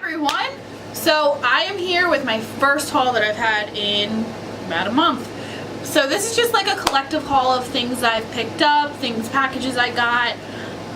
everyone! So I am here with my first haul that I've had in about a month. So this is just like a collective haul of things I've picked up, packages I got.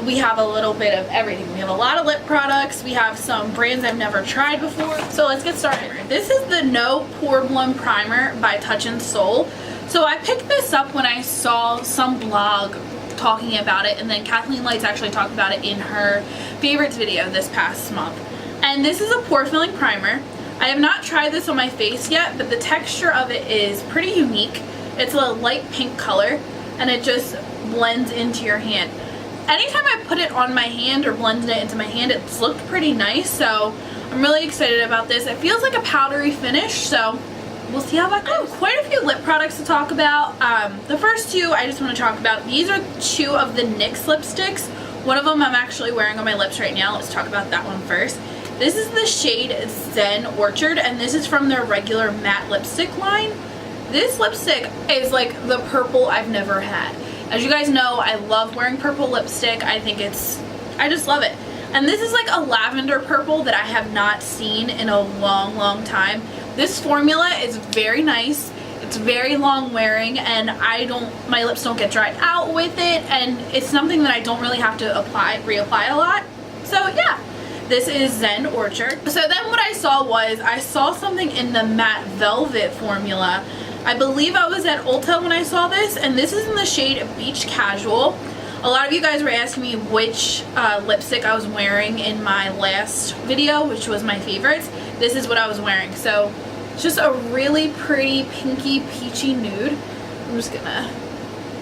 We have a little bit of everything. We have a lot of lip products. We have some brands I've never tried before. So let's get started. This is the No Pore Blum Primer by Touch in Sol. So I picked this up when I saw some blog talking about it, and then Kathleen Lights actually talked about it in her favorites video this past month. And this is a pore filling primer. I have not tried this on my face yet, but the texture of it is pretty unique. It's a light pink color and it just blends into your hand. Anytime I put it on my hand or blended it into my hand, it's looked pretty nice, so I'm really excited about this. It feels like a powdery finish, so we'll see how that goes. Quite a few lip products to talk about. The first two I just want to talk about. These are two of the NYX lipsticks. One of them I'm actually wearing on my lips right now. Let's talk about that one first. This is the shade Zen Orchard, and this is from their regular matte lipstick line. This lipstick is like the purple I've never had. As you guys know, I love wearing purple lipstick. I just love it. And this is like a lavender purple that I have not seen in a long time. This formula is very nice. It's very long wearing, and my lips don't get dried out with it, and it's something that I don't really have to reapply a lot. So yeah. This is Zen Orchard. So then what I saw something in the matte velvet formula. I believe I was at Ulta when I saw this, and this is in the shade Beach Casual. A lot of you guys were asking me which lipstick I was wearing in my last video, which was my favorites. This is what I was wearing. So it's just a really pretty pinky peachy nude. I'm just gonna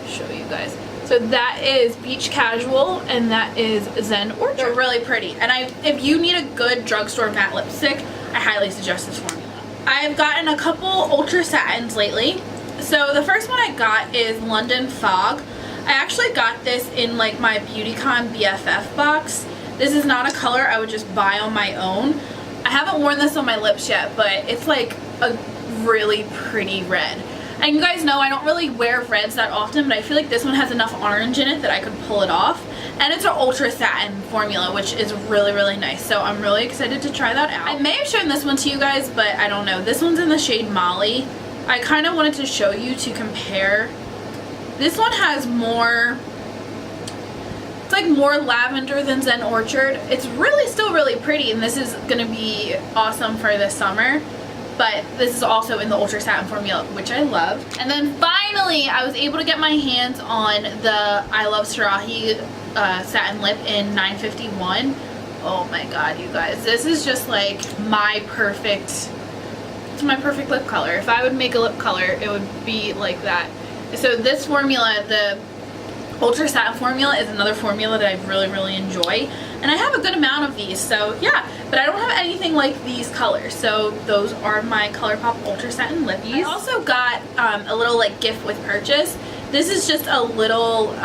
show you guys. So that is Beach Casual, and that is Zen Orchard. They're really pretty. And if you need a good drugstore matte lipstick, I highly suggest this formula. I've gotten a couple Ultra Satins lately. So the first one I got is London Fog. I actually got this in like my Beautycon BFF box. This is not a color I would just buy on my own. I haven't worn this on my lips yet, but it's like a really pretty red. And you guys know I don't really wear reds that often, but I feel like this one has enough orange in it that I could pull it off. And it's an Ultra Satin formula, which is really nice. So I'm really excited to try that out. I may have shown this one to you guys, but I don't know. This one's in the shade Molly. I kind of wanted to show you to compare. This one has more, it's like more lavender than Zen Orchard. It's still really pretty, and this is going to be awesome for this summer. But this is also in the Ultra Satin formula, which I love. And then finally, I was able to get my hands on the I Love Sarahi satin lip in 951. Oh my god, you guys. This is just like it's my perfect lip color. If I would make a lip color, it would be like that. So this formula, the Ultra Satin formula, is another formula that I really enjoy. And I have a good amount of these, so yeah. But I don't have anything like these colors, so those are my ColourPop Ultra Satin lippies. I also got a little like gift with purchase. This is just a little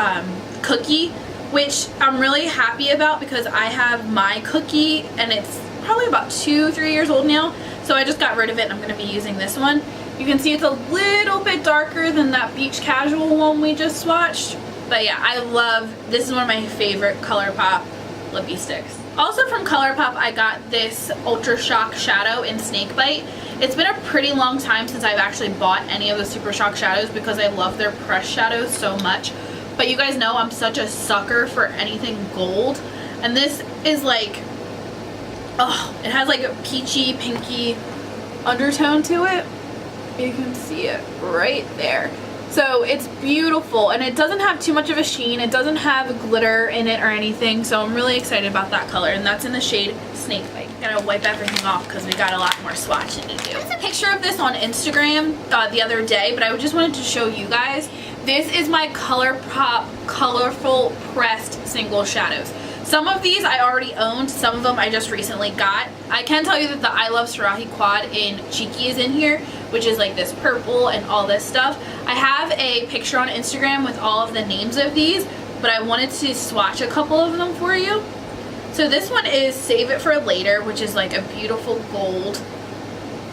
cookie, which I'm really happy about because I have my cookie and it's probably about 2-3 years old now. So I just got rid of it and I'm going to be using this one. You can see it's a little bit darker than that Beach Casual one we just swatched. But yeah, this is one of my favorite ColourPop lippy sticks. Also from ColourPop, I got this Ultra Shock Shadow in Snakebite. It's been a pretty long time since I've actually bought any of the Super Shock shadows because I love their pressed shadows so much. But you guys know I'm such a sucker for anything gold. And this is like, oh, it has like a peachy, pinky undertone to it. You can see it right there. So it's beautiful, and it doesn't have too much of a sheen. It doesn't have glitter in it or anything, so I'm really excited about that color, and that's in the shade Snakebite. Gotta wipe everything off because we got a lot more swatching to do. There's a picture of this on Instagram the other day, but I just wanted to show you guys. This is my ColourPop Colorful Pressed Single Shadows. Some of these I already owned, some of them I just recently got. I can tell you that the I Love Sarahi Quad in Cheeky is in here, which is like this purple and all this stuff. I have a picture on Instagram with all of the names of these, but I wanted to swatch a couple of them for you. So this one is Save It For Later, which is like a beautiful gold.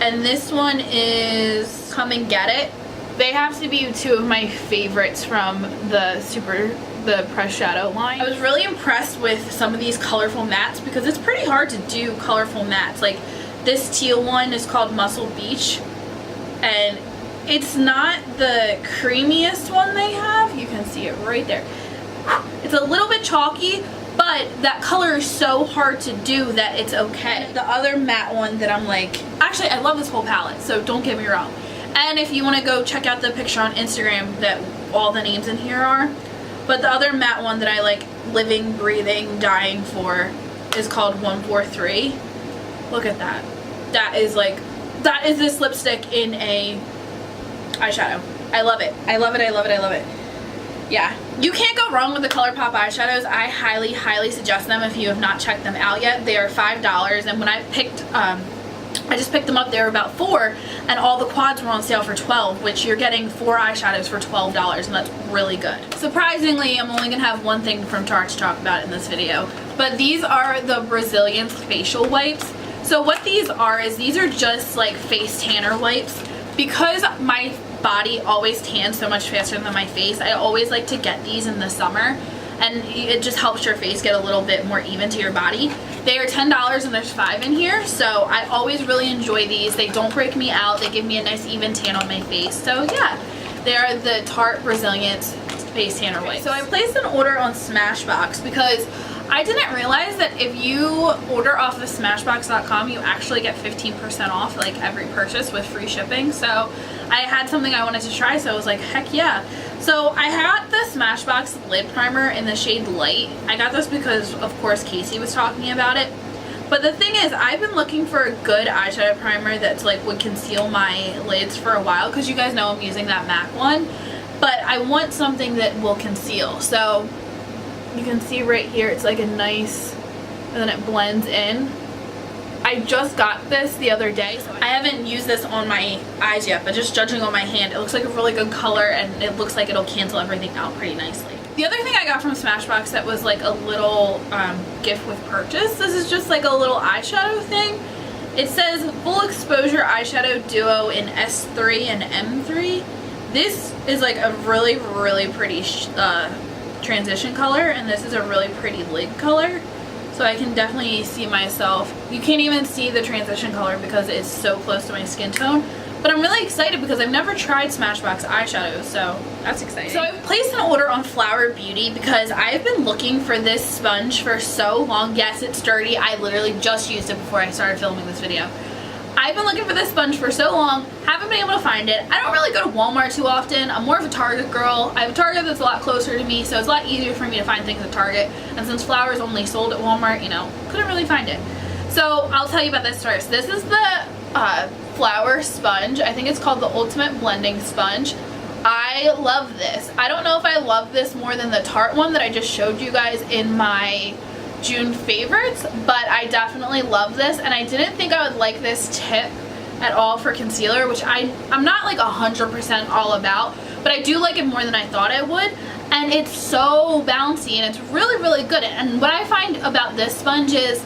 And this one is Come and Get It. They have to be two of my favorites from the Super the pressed shadow line. I was really impressed with some of these colorful mattes because it's pretty hard to do colorful mattes. Like this teal one is called Muscle Beach, and it's not the creamiest one they have. You can see it right there. It's a little bit chalky, but that color is so hard to do that it's okay. The other matte one that I'm like, actually I love this whole palette, so don't get me wrong. And if you want to go check out the picture on Instagram that all the names in here are, but the other matte one that I like living, breathing, dying for is called 143. Look at that. That is like, that is this lipstick in a eyeshadow. I love it. I love it. I love it. I love it. Yeah, you can't go wrong with the ColourPop eyeshadows. I highly, highly suggest them if you have not checked them out yet. They are $5, and when I picked, I just picked them up, they were about $4, and all the quads were on sale for $12, which you're getting 4 eyeshadows for $12, and that's really good. Surprisingly, I'm only gonna have one thing from Tarte to talk about in this video, but these are the Brazilian facial wipes. So what these are is these are just like face tanner wipes. Because my body always tans so much faster than my face, I always like to get these in the summer, and it just helps your face get a little bit more even to your body. They are $10 and there's 5 in here, so I always really enjoy these. They don't break me out, they give me a nice even tan on my face. So yeah, they are the Tarte Brazilian face tanner wipes. So I placed an order on Smashbox because I didn't realize that if you order off of Smashbox.com, you actually get 15% off like every purchase with free shipping. So I had something I wanted to try, so I was like, heck yeah. So I got the Smashbox lid primer in the shade Light. I got this because, of course, Casey was talking about it. But the thing is, I've been looking for a good eyeshadow primer that's like would conceal my lids for a while, because you guys know I'm using that MAC one. But I want something that will conceal. So you can see right here, it's like a nice, and then it blends in. I just got this the other day, so I haven't used this on my eyes yet, but just judging on my hand, it looks like a really good color, and it looks like it'll cancel everything out pretty nicely. The other thing I got from Smashbox that was like a little gift with purchase, this is just like a little eyeshadow thing. It says Full Exposure Eyeshadow Duo in S3 and M3. This is like a really, really pretty transition color, and this is a really pretty lid color, so I can definitely see myself. You can't even see the transition color because it's so close to my skin tone, but I'm really excited because I've never tried Smashbox eyeshadows, so that's exciting. So I placed an order on Flower Beauty because I've been looking for this sponge for so long. Yes, it's dirty. I literally just used it before I started filming this video. I've been looking for this sponge for so long, haven't been able to find it. I don't really go to Walmart too often. I'm more of a Target girl. I have a Target that's a lot closer to me, so it's a lot easier for me to find things at Target. And since Flower's only sold at Walmart, you know, couldn't really find it. So I'll tell you about this first. This is the Flower sponge. I think it's called the Ultimate Blending Sponge. I love this. I don't know if I love this more than the Tarte one that I just showed you guys in my June favorites, but I definitely love this, and I didn't think I would like this tip at all for concealer, which I'm not like 100% all about, but I do like it more than I thought I would, and it's so bouncy and it's really, really good. And what I find about this sponge is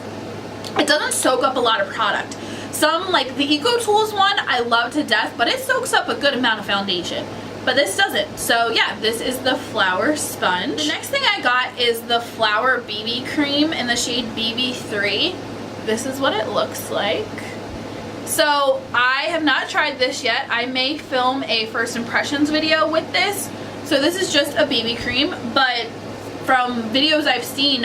it doesn't soak up a lot of product. Some, like the Eco Tools one, I love to death, but it soaks up a good amount of foundation. But this doesn't. So yeah, this is the Flower sponge. The next thing I got is the Flower BB cream in the shade BB3. This is what it looks like. So I have not tried this yet. I may film a first impressions video with this. So this is just a BB cream, but from videos I've seen,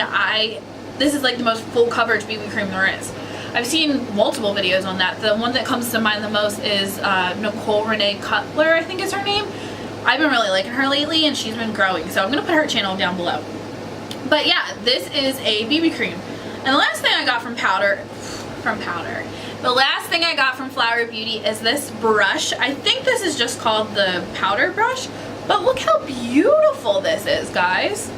this is like the most full coverage BB cream there is. I've seen multiple videos on that. The one that comes to mind the most is Nicole Renee Cutler, I think is her name. I've been really liking her lately, and she's been growing, so I'm going to put her channel down below. But yeah, this is a BB cream. And the last thing I got from the last thing I got from Flower Beauty is this brush. I think this is just called the powder brush, but look how beautiful this is, guys.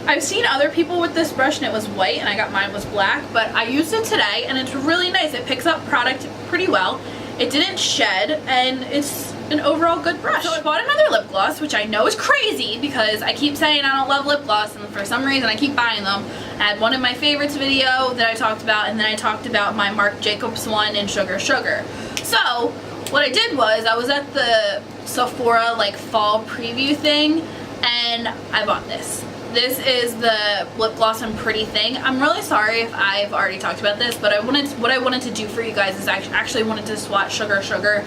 I've seen other people with this brush and it was white, and I got mine was black, but I used it today and it's really nice. It picks up product pretty well. It didn't shed, and it's an overall good brush. So I bought another lip gloss, which I know is crazy because I keep saying I don't love lip gloss, and for some reason I keep buying them. I had one of my favorites video that I talked about, and then I talked about my Marc Jacobs one in Sugar Sugar. So what I did was I was at the Sephora like fall preview thing, and I bought this. This is the lip gloss in Pretty Thing. I'm really sorry if I've already talked about this, but what I wanted to do for you guys is I actually wanted to swatch Sugar Sugar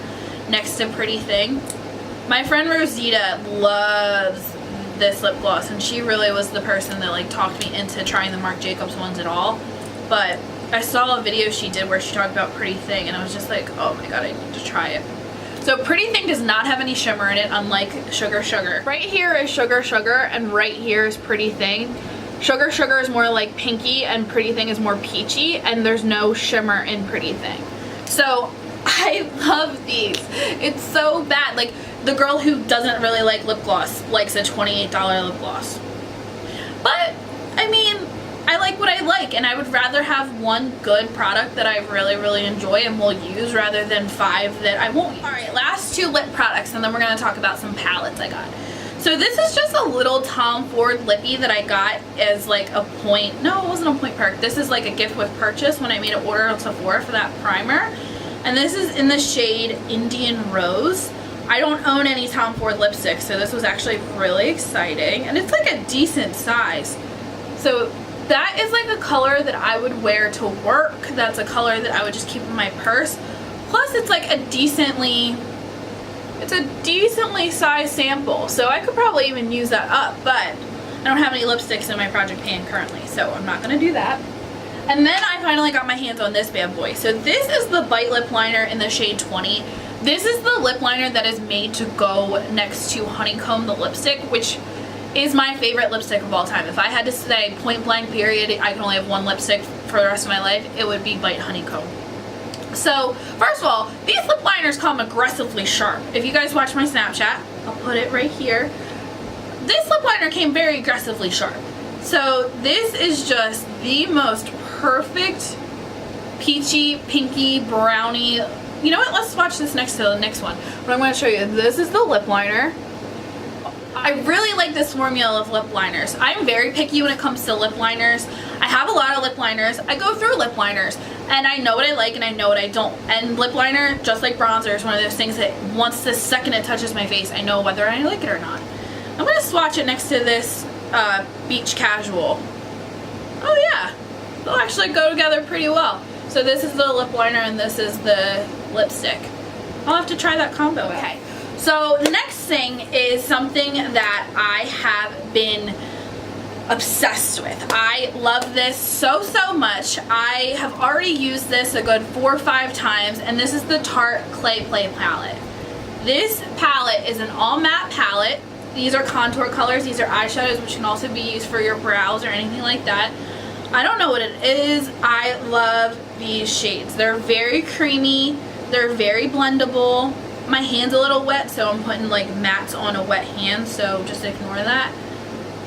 next to Pretty Thing. My friend Rosita loves this lip gloss, and she really was the person that like talked me into trying the Marc Jacobs ones at all. But I saw a video she did where she talked about Pretty Thing, and I was just like, oh my god, I need to try it. So Pretty Thing does not have any shimmer in it, unlike Sugar Sugar. Right here is Sugar Sugar, and right here is Pretty Thing. Sugar Sugar is more like pinky, and Pretty Thing is more peachy, and there's no shimmer in Pretty Thing. So I love these. It's so bad. Like, the girl who doesn't really like lip gloss likes a $28 lip gloss. But, I mean, I like what I like, and I would rather have one good product that I really enjoy and will use rather than 5 that I won't use. Alright, last 2 lip products, and then we're going to talk about some palettes I got. So this is just a little Tom Ford lippy that I got as like a point, no, it wasn't a point perk. This is like a gift with purchase when I made an order on Sephora for that primer. And this is in the shade Indian Rose. I don't own any Tom Ford lipstick, so this was actually really exciting. And it's like a decent size. So that is like a color that I would wear to work. That's a color that I would just keep in my purse. Plus it's like a decently sized sample. So I could probably even use that up, but I don't have any lipsticks in my project pan currently, so I'm not gonna do that. And then I finally got my hands on this bad boy. So this is the Bite Lip Liner in the shade 20. This is the lip liner that is made to go next to Honeycomb, the lipstick, which is my favorite lipstick of all time. If I had to say point blank period, I can only have one lipstick for the rest of my life, it would be Bite Honeycomb. So, first of all, these lip liners come aggressively sharp. If you guys watch my Snapchat, I'll put it right here. This lip liner came very aggressively sharp. So, this is just the most perfect peachy, pinky, brownie. You know what? Let's swatch this next to the next one. But I'm going to show you. This is the lip liner. I really like this formula of lip liners. I'm very picky when it comes to lip liners. I have a lot of lip liners. I go through lip liners, and I know what I like and I know what I don't. And lip liner, just like bronzer, is one of those things that once the second it touches my face, I know whether I like it or not. I'm going to swatch it next to this Beach Casual. Oh yeah, they'll actually go together pretty well. So this is the lip liner and this is the lipstick. I'll have to try that combo. Okay. So the next thing is something that I have been obsessed with. I love this so much. I have already used this a good 4 or 5 times, and this is the Tarte Clay Play palette. This palette is an all matte palette. These are contour colors. These are eyeshadows, which can also be used for your brows or anything like that. I don't know what it is. I love these shades. They're very creamy. They're very blendable. My hand's a little wet, so I'm putting like mattes on a wet hand, so just ignore that.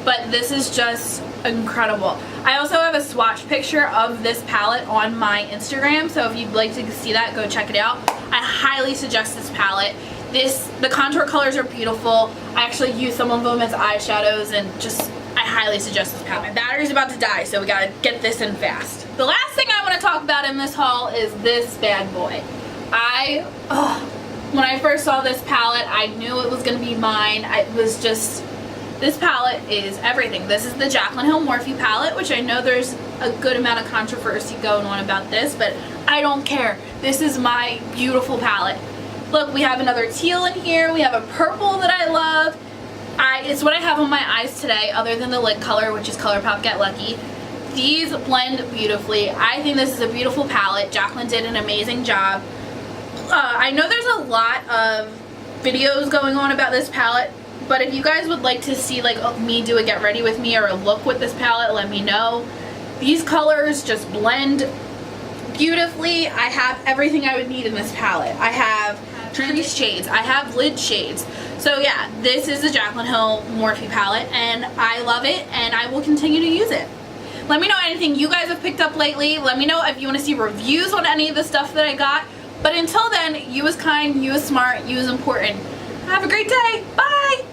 But this is just incredible. I also have a swatch picture of this palette on my Instagram, so if you'd like to see that, go check it out. I highly suggest this palette. The contour colors are beautiful. I actually use some of them as eyeshadows, and I highly suggest this palette. My battery's about to die, so we gotta get this in fast. The last thing I want to talk about in this haul is this bad boy. When I first saw this palette, I knew it was going to be mine. This palette is everything. This is the Jaclyn Hill Morphe palette, which I know there's a good amount of controversy going on about this, but I don't care. This is my beautiful palette. Look, we have another teal in here. We have a purple that I love. It's what I have on my eyes today, other than the lip color, which is ColourPop Get Lucky. These blend beautifully. I think this is a beautiful palette. Jaclyn did an amazing job. I know there's a lot of videos going on about this palette, but if you guys would like to see like me do a get ready with me or a look with this palette, let me know. These colors just blend beautifully. I have everything I would need in this palette. I have crease shades. I have lid shades. So yeah, this is the Jaclyn Hill Morphe palette, and I love it, and I will continue to use it. Let me know anything you guys have picked up lately. Let me know if you want to see reviews on any of the stuff that I got. But until then, you is kind, you is smart, you is important. Have a great day. Bye!